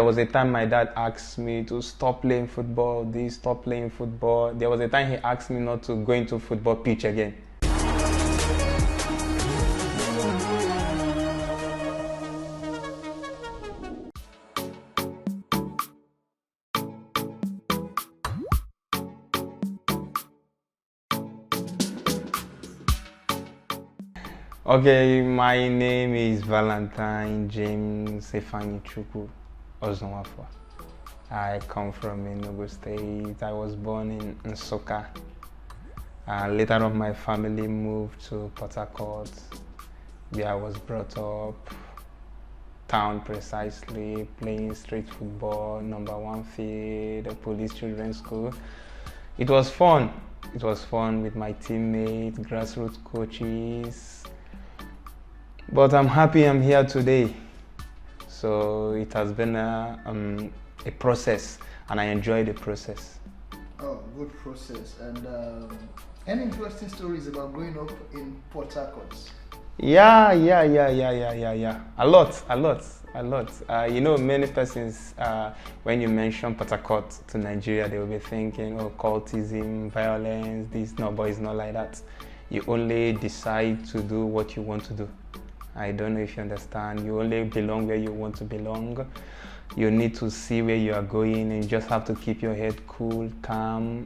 There was a time my dad asked me to stop playing football, stop playing football. There was a time he asked me not to go into football pitch again. Okay, my name is Valentine James Ozornwafor. I come from Enugu State. I was born in Nsukka. Later on, my family moved to Port Harcourt, where I was brought up. Town precisely, playing street football, #1 field, the police children's school. It was fun. It was fun with my teammates, grassroots coaches. But I'm happy I'm here today. So it has been a process, and I enjoy the process. Oh, good process. And any interesting stories about growing up in Port Harcourt? Yeah. A lot. You know, many persons, when you mention Port Harcourt to Nigeria, they will be thinking, oh, cultism, violence, this. No, but it's not like that. You only decide to do what you want to do. I don't know if you understand. You only belong where you want to belong. You need to see where you are going, and you just have to keep your head cool, calm.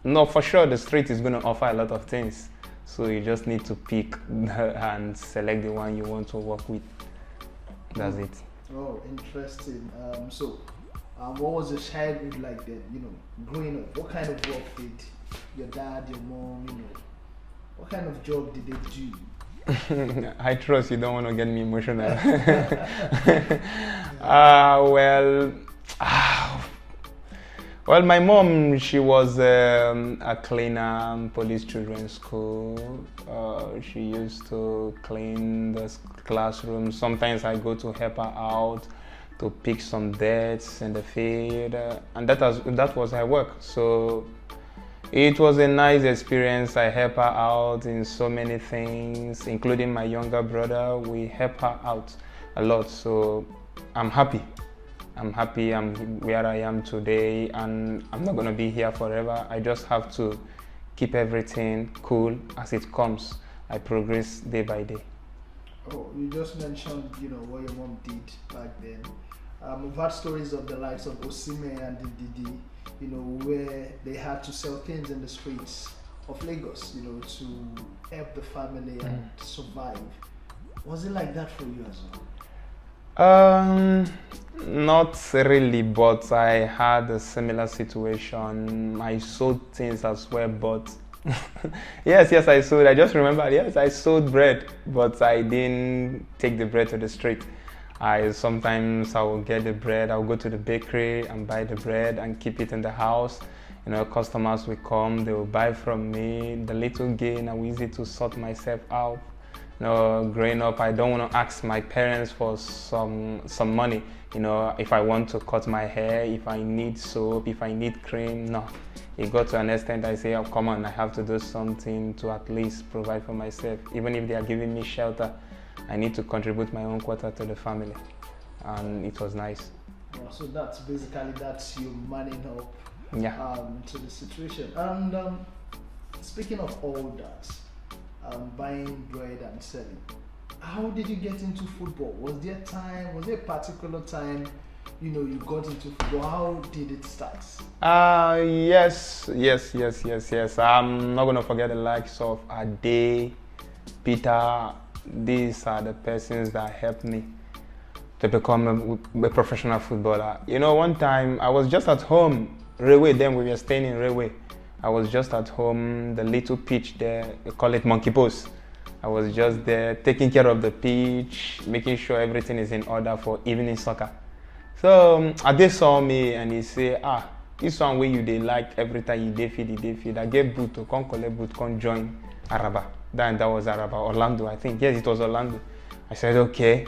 No, for sure, the street is going to offer a lot of things. So you just need to pick and select the one you want to work with. That's it. Oh, interesting. What was your childhood like then? You know, growing up, what kind of work did your dad, your mom, what kind of job did they do? I trust you don't want to get me emotional. Well, my mom, she was a cleaner, police children's school. She used to clean the classroom. Sometimes I go to help her out to pick some dirt in the field, and that was her work. So it was a nice experience. I helped her out in so many things, including my younger brother. We helped her out a lot. So I'm happy. I'm where I am today, and I'm not going to be here forever. I just have to keep everything cool as it comes. I progress day by day. Oh, you just mentioned, what your mom did back then. We've had stories of the likes of Osime and Didi, where they had to sell things in the streets of Lagos, to help the family and survive. Was it like that for you as well? Not really, but I had a similar situation. I sold things as well, but yes, I sold. I just remember, yes, I sold bread, but I didn't take the bread to the street. Sometimes I will get the bread, I'll go to the bakery and buy the bread and keep it in the house. Customers will come, they will buy from me. The little gain, I will use it to sort myself out. Growing up, I don't want to ask my parents for some money. If I want to cut my hair, if I need soap, if I need cream, no. It got to an extent I say, oh, come on, I have to do something to at least provide for myself. Even if they are giving me shelter, I need to contribute my own quota to the family. And it was nice. So that's you manning up to the situation. And speaking of all that, buying bread and selling, how did you get into football? Was there a particular time you got into football? How did it start? Yes. I'm not going to forget the likes of Ade, Peter. These are the persons that helped me to become a professional footballer. One time I was just at home, Railway, then we were staying in Railway. I was just at home, the little pitch there, they call it monkey post. I was just there taking care of the pitch, making sure everything is in order for evening soccer. So Ade saw me and he said, this one way you dey like every time you dey feed. I get boot to come collect boot, come join Araba. That was Araba, Orlando, I think. Yes, it was Orlando. I said, okay.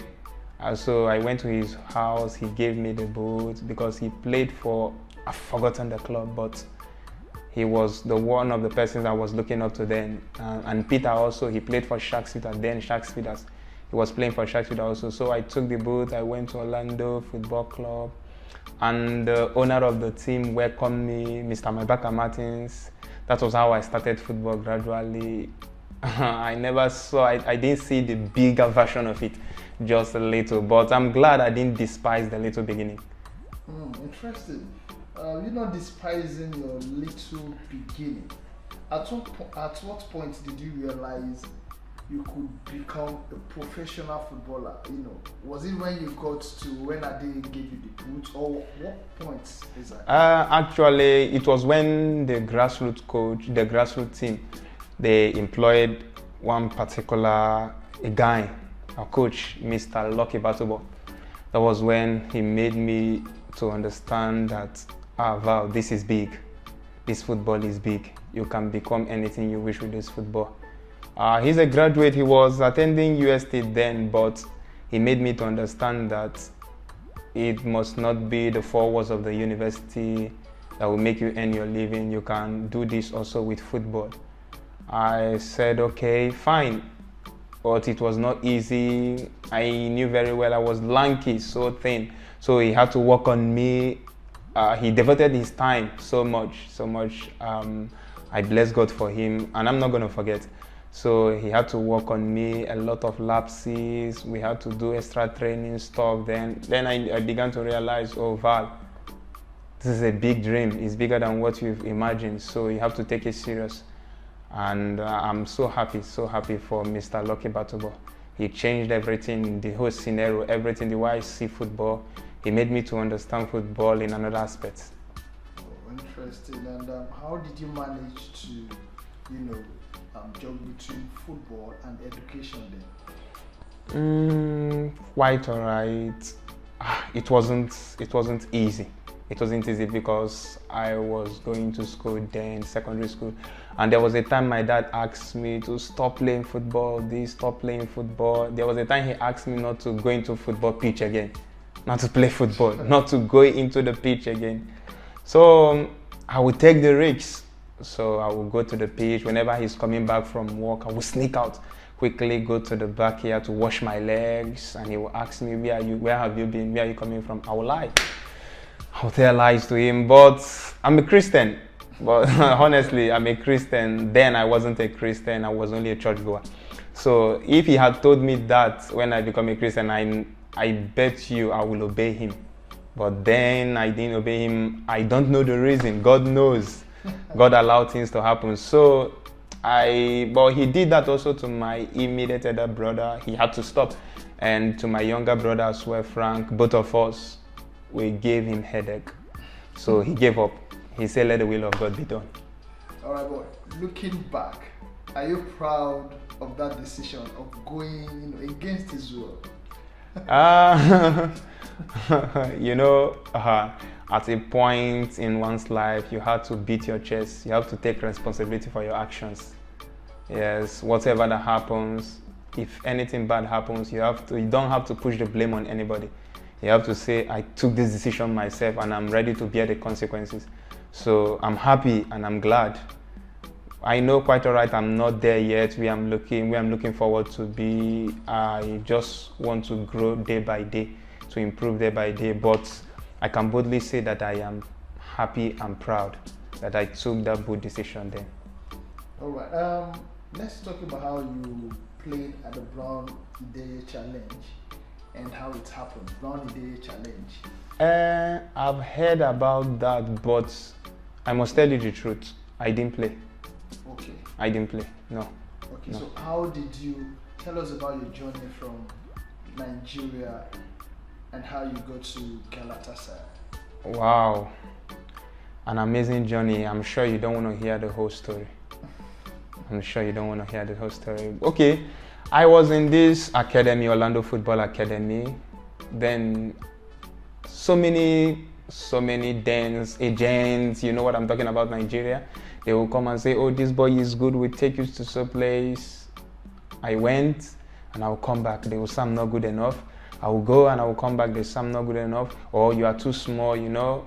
So I went to his house, he gave me the boot because he played for, I've forgotten the club, but he was one of the persons I was looking up to then. And Peter also, he played for Sharks Feeders, then Sharks Feeders. He was playing for Sheffield also. So I took the boat, I went to Orlando Football Club, and the owner of the team welcomed me, Mr. Mabaka Martins. That was how I started football gradually. I didn't see the bigger version of it, just a little, but I'm glad I didn't despise the little beginning. Interesting. You're not despising your little beginning. At what point did you realize you could become a professional footballer? Was it when you got to when Ade gave you the boot, or what point is that? Actually, it was when the grassroots team, they employed one particular guy, a coach, Mr. Lucky Batubo. That was when he made me to understand that, Val, this is big. This football is big. You can become anything you wish with this football. He's a graduate. He was attending UST then, but he made me to understand that it must not be the 4 walls of the university that will make you earn your living. You can do this also with football. I said, okay, fine. But it was not easy. I knew very well I was lanky, so thin. So he had to work on me. He devoted his time so much. I bless God for him, and I'm not going to forget. So he had to work on me, a lot of lapses. We had to do extra training stuff. Then I began to realize, oh, Val, this is a big dream. It's bigger than what you've imagined. So you have to take it serious. And I'm so happy for Mr. Lucky Batubo. He changed everything, the whole scenario, everything, the way I see football. He made me to understand football in another aspect. Oh, interesting. And how did you manage to, juggle between football and education then? Quite alright. It wasn't easy. It wasn't easy because I was going to school then, secondary school, and there was a time my dad asked me to stop playing football, stop playing football. There was a time he asked me not to go into football pitch again, not to play football, not to go into the pitch again. So I would take the risks. So I would go to the pitch. Whenever he's coming back from work, I would sneak out, quickly go to the backyard to wash my legs, and he will ask me, where have you been? Where are you coming from? I will lie. I'll tell lies to him, but I'm a Christian. But honestly, I'm a Christian. Then I wasn't a Christian, I was only a churchgoer. So if he had told me that when I become a Christian, I bet you I will obey him. But then I didn't obey him. I don't know the reason. God knows. God allowed things to happen. So but he did that also to my immediate elder brother. He had to stop. And to my younger brother as well, Frank, both of us, we gave him headache. So he gave up. He said, let the will of God be done. All right, boy. Looking back, are you proud of that decision of going against his will? At a point in one's life, you have to beat your chest. You have to take responsibility for your actions. Yes, whatever that happens, if anything bad happens, you don't have to push the blame on anybody. You have to say, I took this decision myself and I'm ready to bear the consequences. So I'm happy and I'm glad. I know quite all right, I'm not there yet. Where I'm looking forward to be. I just want to grow day by day, to improve day by day. But I can boldly say that I am happy and proud that I took that good decision then. All right. Let's talk about how you played at the Brown Ideye Challenge and how it happened. Brown Ideye Challenge. I've heard about that, but I must tell you the truth. I didn't play. Okay. I didn't play. No. Okay. No. So how did you tell us about your journey from Nigeria and how you got to Galatasaray? Wow. An amazing journey. I'm sure you don't want to hear the whole story. Okay. I was in this academy, Orlando Football Academy. Then so many dens, agents, you know what I'm talking about, Nigeria. They will come and say, oh, this boy is good, we'll take you to some place. I went and I'll come back. They will say I'm not good enough. I will go and I will come back, they say I'm not good enough. Or you are too small, you know.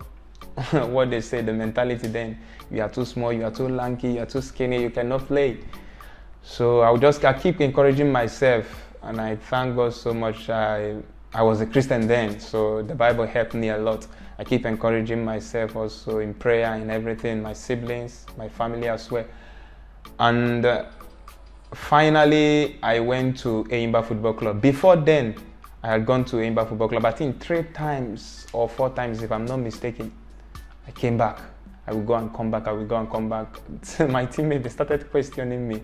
What they say, the mentality then. You are too small, you are too lanky, you are too skinny, you cannot play. So I keep encouraging myself. and I thank God so much. I was a Christian then, so the Bible helped me a lot. I keep encouraging myself also in prayer and everything, my siblings, my family as well. And finally, I went to Eimba Football Club. Before then, I had gone to Eimba Football Club, I think 3 times or 4 times, if I'm not mistaken. I came back. I would go and come back, I would go and come back. My teammates, they started questioning me.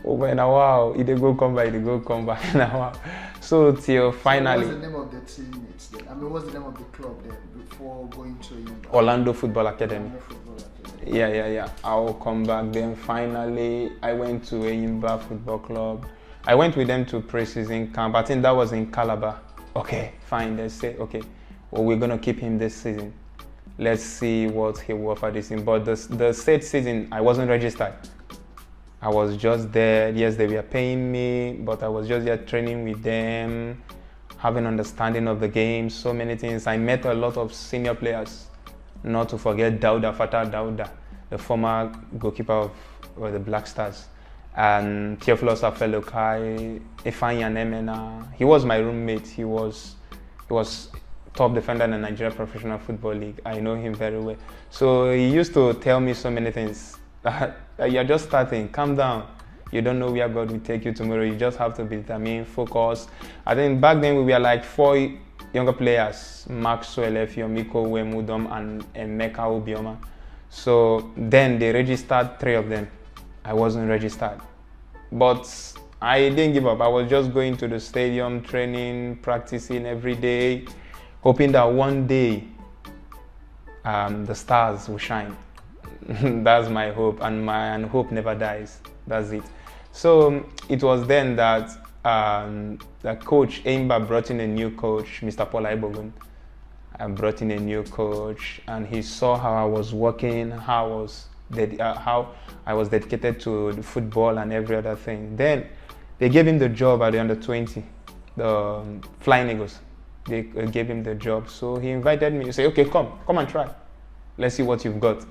Oh, in a while, they go come back, they go come back in a while. So till finally. So what's the name of the teammates then? I mean, what's the name of the club then before going to Eimba? Orlando Football Academy. Orlando Football Academy. Yeah. I'll come back. Then finally, I went to Eimba Football Club. I went with them to pre-season camp. I think that was in Calabar. Okay, fine. They say, okay, well, we're gonna keep him this season. Let's see what he will offer this season. But the said season, I wasn't registered. I was just there. Yes, they were paying me, but I was just there training with them, having understanding of the game, so many things. I met a lot of senior players, not to forget Fatah Dauda, the former goalkeeper of the Black Stars, and Theophilus Afelokai, Ifeanyi Emena. He was my roommate. He was top defender in the Nigeria Professional Football League. I know him very well. So he used to tell me so many things. You're just starting, calm down. You don't know where God will take you tomorrow. You just have to be determined, focused. I think back then we were like 4 younger players, Maxwell Efiomiko Wemudom and Emeka Obioma. So then they registered 3 of them. I wasn't registered. But I didn't give up. I was just going to the stadium, training, practicing every day, hoping that one day the stars will shine. That's my hope, and hope never dies. That's it. So it was then that the coach Eimba brought in a new coach, Mr. Paul Aibogun. I brought in a new coach, and he saw how I was working, how I was dedicated to the football and every other thing. Then they gave him the job at the under 20, the Flying Eagles. They gave him the job, so he invited me. He said, "Okay, come and try. Let's see what you've got."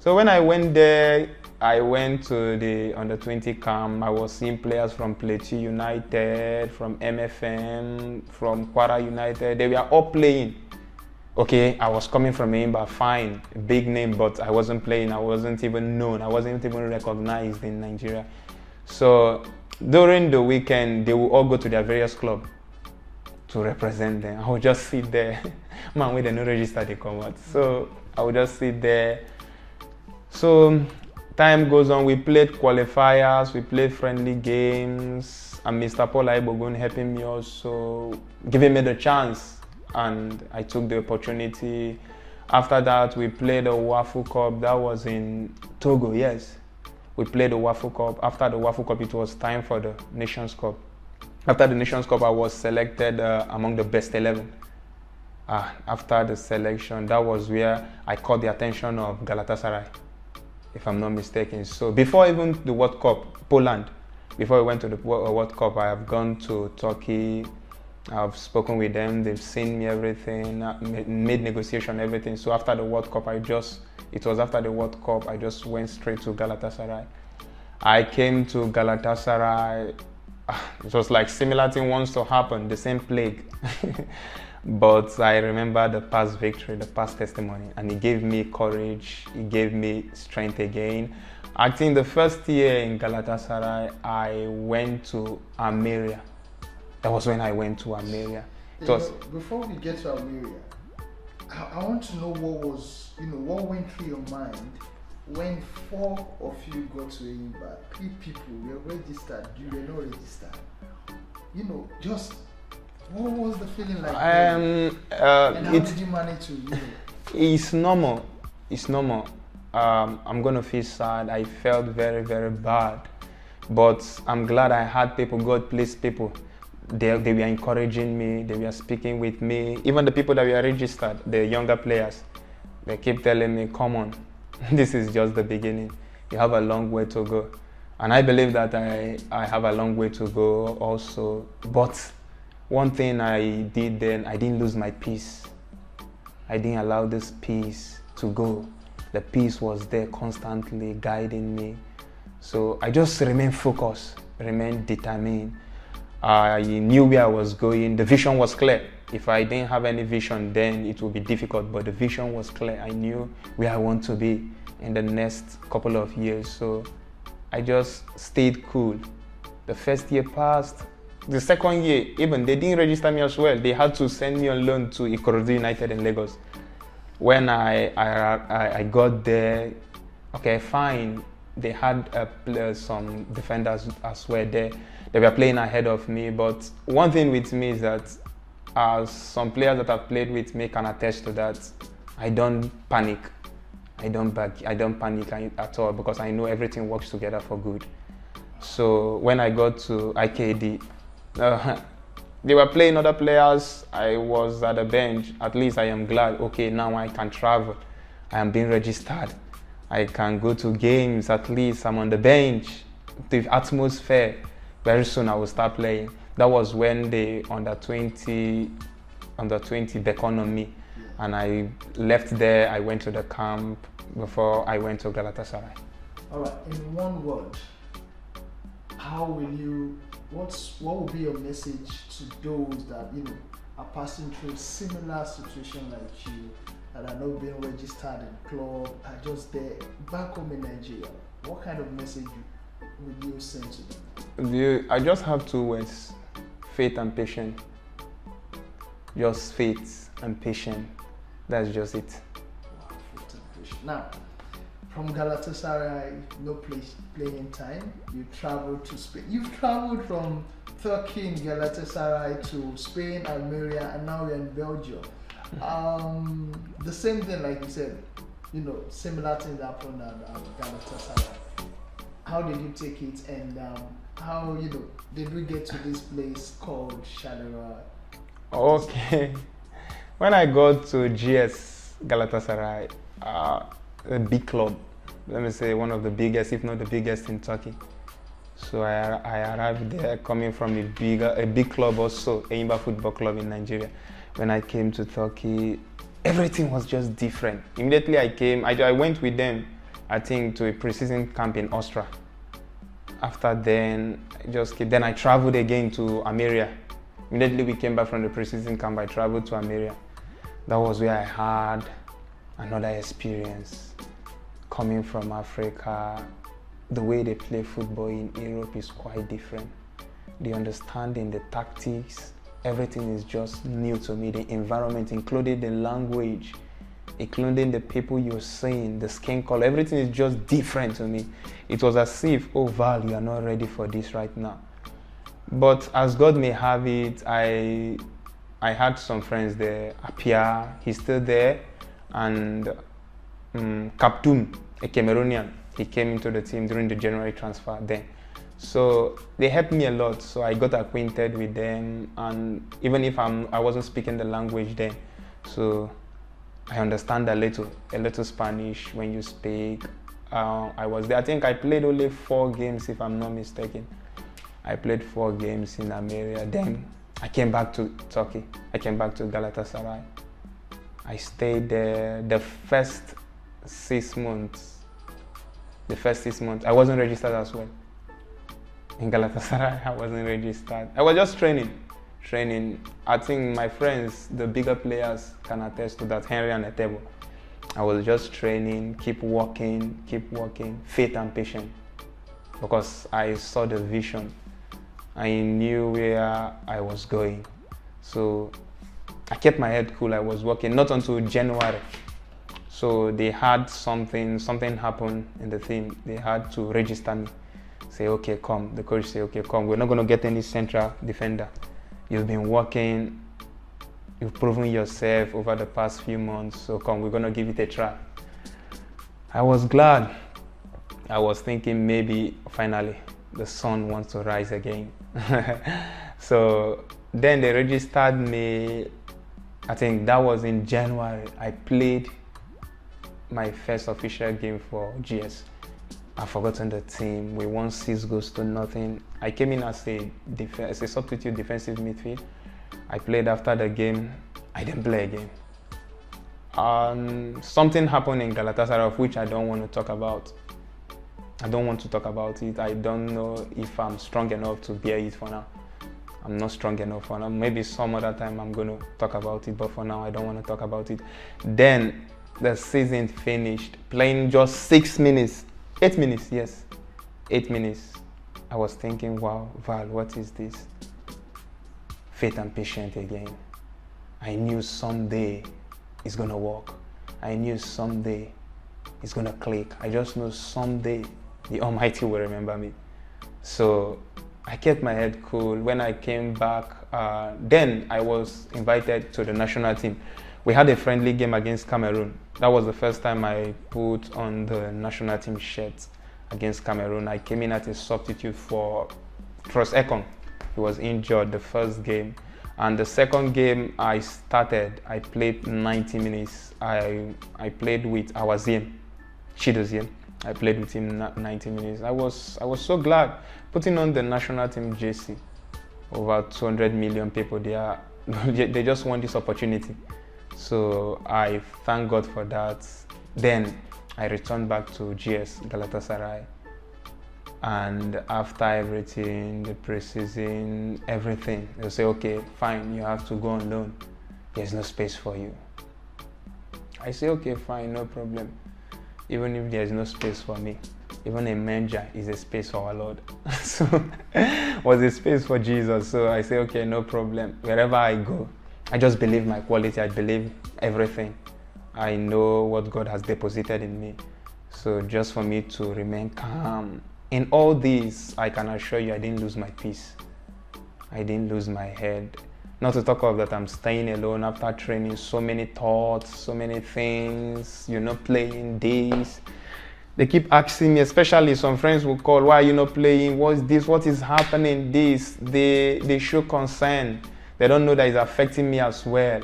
So when I went there, I went to the under 20 camp. I was seeing players from Plateau United, from MFM, from Kwara United. They were all playing. Okay, I was coming from Eimba, fine, big name, but I wasn't playing. I wasn't even known. I wasn't even recognized in Nigeria. So during the weekend, they would all go to their various clubs to represent them. I would just sit there. Man, when they no register, they come out. So I would just sit there. So time goes on, we played qualifiers, we played friendly games, and Mr. Paul Aibogun helping me also, giving me the chance, and I took the opportunity. After that, we played the Wafu Cup. That was in Togo, yes. We played the Wafu Cup. After the Wafu Cup, it was time for the Nations Cup. After the Nations Cup, I was selected among the best 11. After the selection, that was where I caught the attention of Galatasaray, if I'm not mistaken. So before even the World Cup, Poland, before we went to the World Cup, I have gone to Turkey. I've spoken with them. They've seen me everything, made negotiation, everything. So after the World Cup, it was after the World Cup, I just went straight to Galatasaray. I came to Galatasaray. It was like similar thing wants to happen, the same plague. But I remember the past victory, the past testimony, and it gave me courage, it gave me strength again. I think the first year in Galatasaray, I went to Almeria. That was when I went to Almeria. Before we get to Almeria, I want to know what went through your mind when 4 of you got to Eimba. 3 people were registered, you were not registered. What was the feeling like? And how did you manage to? It's normal. It's normal. I'm gonna feel sad. I felt very, very bad, but I'm glad I had people. God pleased people. They were encouraging me. They were speaking with me. Even the people that were registered, the younger players, they keep telling me, "Come on, this is just the beginning. You have a long way to go." And I believe that I have a long way to go also. But one thing I did then, I didn't lose my peace. I didn't allow this peace to go. The peace was there constantly guiding me. So I just remained focused, remained determined. I knew where I was going. The vision was clear. If I didn't have any vision, then it would be difficult, but the vision was clear. I knew where I want to be in the next couple of years. So I just stayed cool. The first year passed. The second year, even they didn't register me as well. They had to send me on loan to Ikorodu United in Lagos. When I got there, okay, fine. They had some defenders as well there. They were playing ahead of me. But one thing with me is that, as some players that have played with me can attest to that, I don't panic. I don't panic at all, because I know everything works together for good. So when I got to IKD, they were playing other players. I was at the bench. At least I am glad. Okay, now I can travel. I am being registered. I can go to games. At least I'm on the bench. The atmosphere. Very soon I will start playing. That was when the under 20 beckoned on me, and I left there. I went to the camp before I went to Galatasaray. All right. In one word, what will be your message to those that are passing through similar situation like you, that are not being registered in club, are just there back home in Nigeria? What kind of message would you send to them? I just have 2 words: faith and patience. Just faith and patience. That's just it. Wow, faith and patience. Now, from Galatasaray, no playing time. You traveled to Spain. You've traveled from Turkey in Galatasaray to Spain, Almeria, and now you're in Belgium. The same thing, like you said, similar things happened at Galatasaray. How did you take it, and how did we get to this place called Charleroi? Okay, when I got to GS Galatasaray, a big club, let me say one of the biggest, if not the biggest in Turkey. So I arrived there coming from a big club, also Enyimba Football Club in Nigeria. When I came to Turkey, everything was just different. Immediately I came, I went with them, I think, to a pre-season camp in Austria. After then, I traveled again to Almeria. Immediately we came back from the pre-season camp, I traveled to Almeria. That was where I had another experience. Coming from Africa, the way they play football in Europe is quite different. The understanding, the tactics, everything is just new to me. The environment, including the language, including the people you're seeing, the skin color, everything is just different to me. It was as if, oh Val, you are not ready for this right now. But as God may have it, I had some friends there. Apia, he's still there, and Kaptoum, a Cameroonian, he came into the team during the January transfer then. So they helped me a lot. So I got acquainted with them, and even if I wasn't speaking the language then, so I understand a little Spanish when you speak. I was there. I think I played only 4 games, if I'm not mistaken. I played 4 games in Almeria. Then I came back to Turkey. I came back to Galatasaray. I stayed there the first 6 months. I wasn't registered as well. In Galatasaray, I wasn't registered. I was just training. I think my friends, the bigger players, can attest to that, Henry and Etebo. I was just training, keep working, faith and patience. Because I saw the vision. I knew where I was going. So I kept my head cool. I was working, not until January. So they had something happened in the team. They had to register me. Say, okay, come. The coach say, okay, come. We're not going to get any central defender. You've been working. You've proven yourself over the past few months. So come, we're going to give it a try. I was glad. I was thinking maybe finally the sun wants to rise again. So then they registered me. I think that was in January. I played my first official game for GS. I've forgotten the team. We won 6-0. I came in as a substitute defensive midfield. I played after the game. I didn't play again. Something happened in Galatasaray of which I don't want to talk about. I don't want to talk about it. I don't know if I'm strong enough to bear it for now. I'm not strong enough for now. Maybe some other time I'm going to talk about it, but for now I don't want to talk about it. Then the season finished, playing just 6 minutes, 8 minutes, yes, 8 minutes. I was thinking, wow, Val, what is this? Faith and patience again. I knew someday it's going to work. I knew someday it's going to click. I just know someday the Almighty will remember me. So I kept my head cool. When I came back, then I was invited to the national team. We had a friendly game against Cameroon. That was the first time I put on the national team shirt against Cameroon. I came in as a substitute for Trost Ekong. He was injured the first game. And the second game I started, I played 90 minutes. I played with Awaziem, Chidoziem. I played with him 90 minutes. I was so glad putting on the national team jersey. Over 200 million people there. They just want this opportunity. So I thank God for that. Then I returned back to GS Galatasaray. And after everything, the preseason, everything, they'll say, okay, fine, you have to go on loan. There's no space for you. I say, okay, fine, no problem. Even if there's no space for me, even a manger is a space for our Lord. So was a space for Jesus. So I say, okay, no problem. Wherever I go, I just believe my quality. I believe everything. I know what God has deposited in me. So just for me to remain calm. In all this, I can assure you I didn't lose my peace. I didn't lose my head. Not to talk of that I'm staying alone after training, so many thoughts, so many things, you're not playing this. They keep asking me, especially some friends will call, why are you not playing? What's this? What is happening? This. They show concern. They don't know that it's affecting me as well.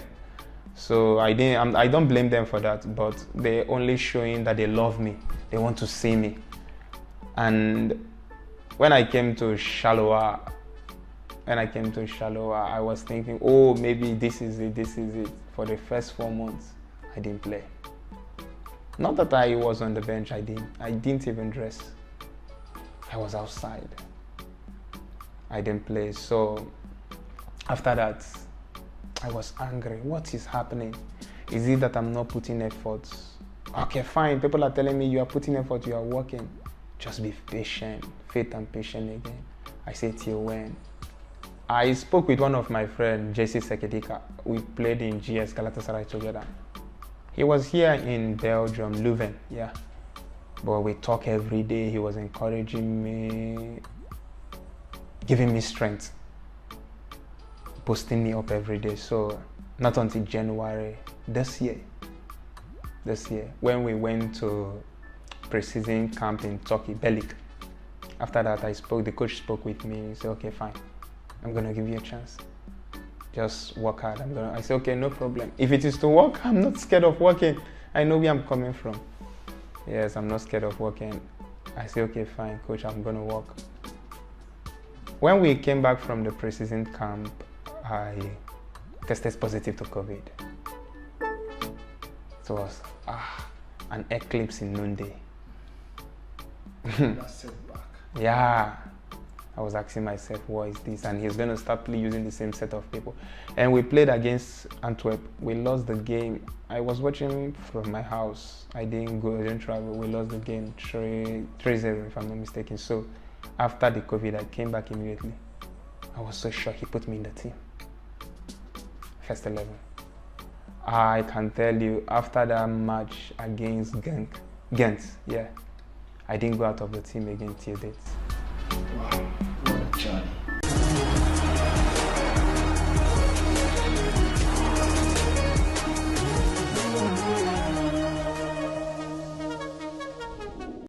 So I don't blame them for that, but they're only showing that they love me. They want to see me. And when I came to Shaloa, I was thinking, oh, maybe this is it. For the first 4 months, I didn't play. Not that I was on the bench, I didn't even dress. I was outside. I didn't play. So after that, I was angry. What is happening? Is it that I'm not putting efforts? Okay, fine. People are telling me you are putting effort, you are working. Just be patient. Faith and patience again. I say till when? I spoke with one of my friends, JC Sekedika. We played in GS Galatasaray together. He was here in Belgium, Leuven, yeah. But we talk every day. He was encouraging me, giving me strength, boosting me up every day. So not until January this year, when we went to pre-season camp in Turkey, Belik. After that, the coach spoke with me. He said, okay, fine. I'm going to give you a chance. Just work hard. I said, okay, no problem. If it is to work, I'm not scared of working. I know where I'm coming from. Yes, I'm not scared of working. I said, okay, fine, coach, I'm going to work. When we came back from the pre-season camp, I tested positive to COVID. It was an eclipse in noonday. That setback. Yeah. I was asking myself, what is this? And he's going to start using the same set of people. And we played against Antwerp. We lost the game. I was watching from my house. I didn't travel. We lost the game 3-0, if I'm not mistaken. So after the COVID, I came back immediately. I was so shocked he put me in the team. First 11. I can tell you, after that match against Ghent, yeah, I didn't go out of the team again till date. Wow.